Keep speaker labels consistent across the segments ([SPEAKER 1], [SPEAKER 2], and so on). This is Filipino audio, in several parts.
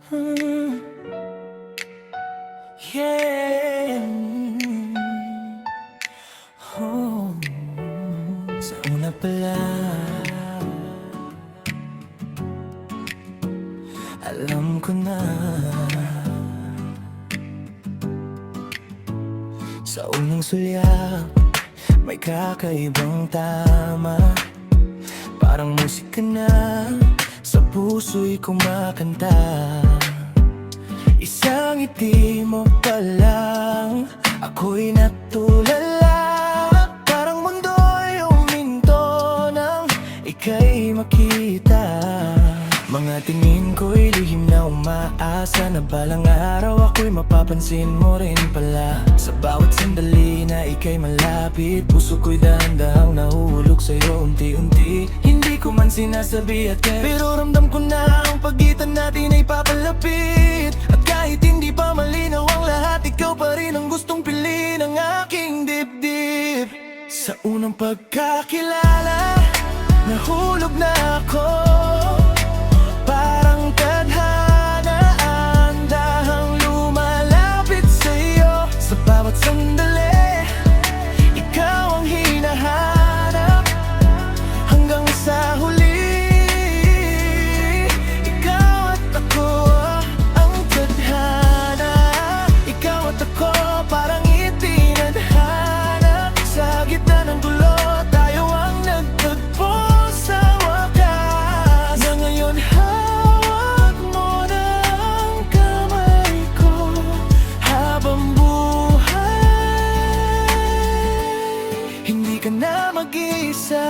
[SPEAKER 1] Hmm, yeah. Oh, sa una pa lang, alam ko na. Sa unang sulyap, may kakaibang tama. Parang musika na sa puso'y kumakanta. Isang ngiti mo pa lang, ako'y natulala. Parang mundo'y huminto nang ika'y makita. Mga tingin ko'y lihim na umaasa na balang araw ako'y mapapansin mo rin pala. Sa bawat sandali na ika'y malapit, puso ko'y dahan-dahang nahuhulog sa'yo unti-unti. Hindi ko man sinasabi at pero ramdam ko na ang pagitan natin ay papalapit. At kahit hindi pa malinaw ang lahat, ikaw pa rin ang gustong piliin ang aking dibdib. Sa unang pagkakilala, nahulog na ako. Parang tadhana ang dahang lumalapit sa'yo. Sa bawat sandali, ikaw ang hinahanap. Hanggang sa huli, ikaw at ako ang tadhana. Ikaw at ako parang itinadhana. Sa gitna ng gulo, tayo ang nagtagpo sa wakas. Na ngayon hawak mo na ang kamay ko habang buhay. Hindi ka na mag-isa.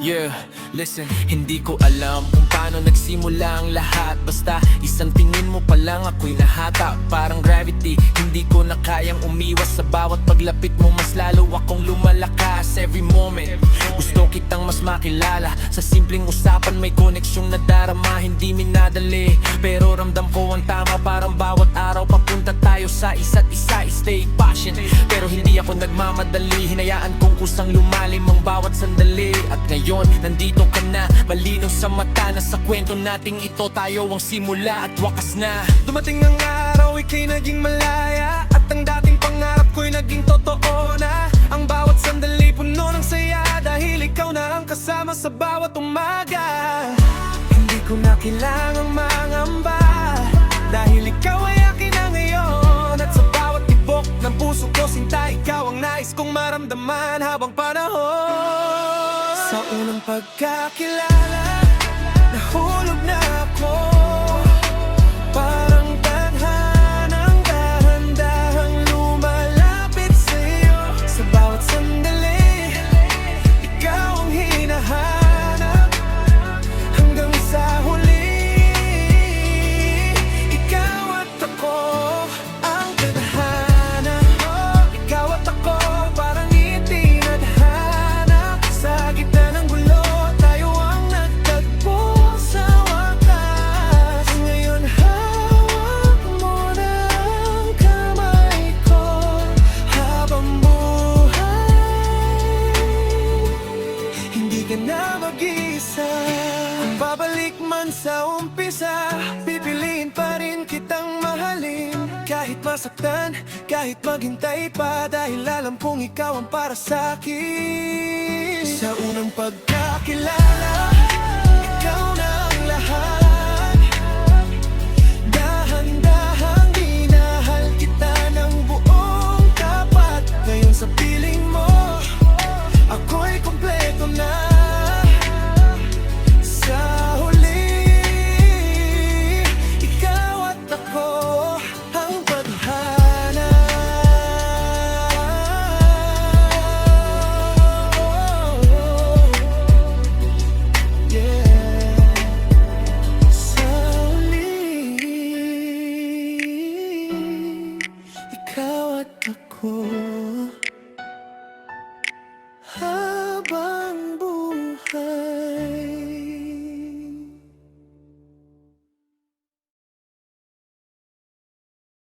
[SPEAKER 2] Yeah, listen, hindi ko alam kung paano nagsimula ang lahat. Basta isang tingin mo pa lang ako'y nahata. Parang gravity, hindi ko na kayang umiwas. Sa bawat paglapit mo mas lalo akong lumalakas. Every moment, gusto kitang mas makilala. Sa simpleng usapan may koneksyong nadarama. Hindi minadali, pero ramdam ko ang tama. Parang bawat araw papunta tayo sa isa't isa. Stay patient, pero hindi ako nagmamadali. Hinayaan kong kusang lumalim ang bawat sandali. At ngayon, nandito ka na, malinaw sa mata na sa kwento nating ito tayo ang simula at wakas na.
[SPEAKER 3] Dumating ang araw, ika'y naging malaya. At ang dating pangarap ko'y naging totoo na. Ang bawat sandali puno ng saya, dahil ikaw na ang kasama sa bawat umaga. Hindi ko na kailangang mangamba, dahil ikaw ay akin na ngayon. At sa bawat tibok ng puso ko, sinta, ikaw ang nais kong maramdaman habang panahon. Sa unang pagkakilala, nahulog na ako. Parang tadhanang dahan-dahang lumalapit sa'yo. Sa bawat sandali, ikaw ang hinahanap. Hanggang sa huli, ikaw at ako ang tadhana. Ikaw at ako parang itinadhana. Sa gitna ng gulo, tayo ang nagtagpo sa wakas. Ngayon hawak mo na ang kamay ko habang buhay. Hindi ka na mag-isa. Kung babalik man sa umpisa, pipiliin pa rin kitang mahalin. Kahit masaktan, kahit maghintay pa, dahil alam kong ikaw ang para sa'kin. Sa unang pagkakilala, ikaw na ang lahat. Dahan-dahang dinahal kita ng buong tapat. Ngayon sa piling mo, ako'y kompleto na. Sa huli, ikaw at ako ang tadhana. Yeah. Sa huli, ikaw at ako.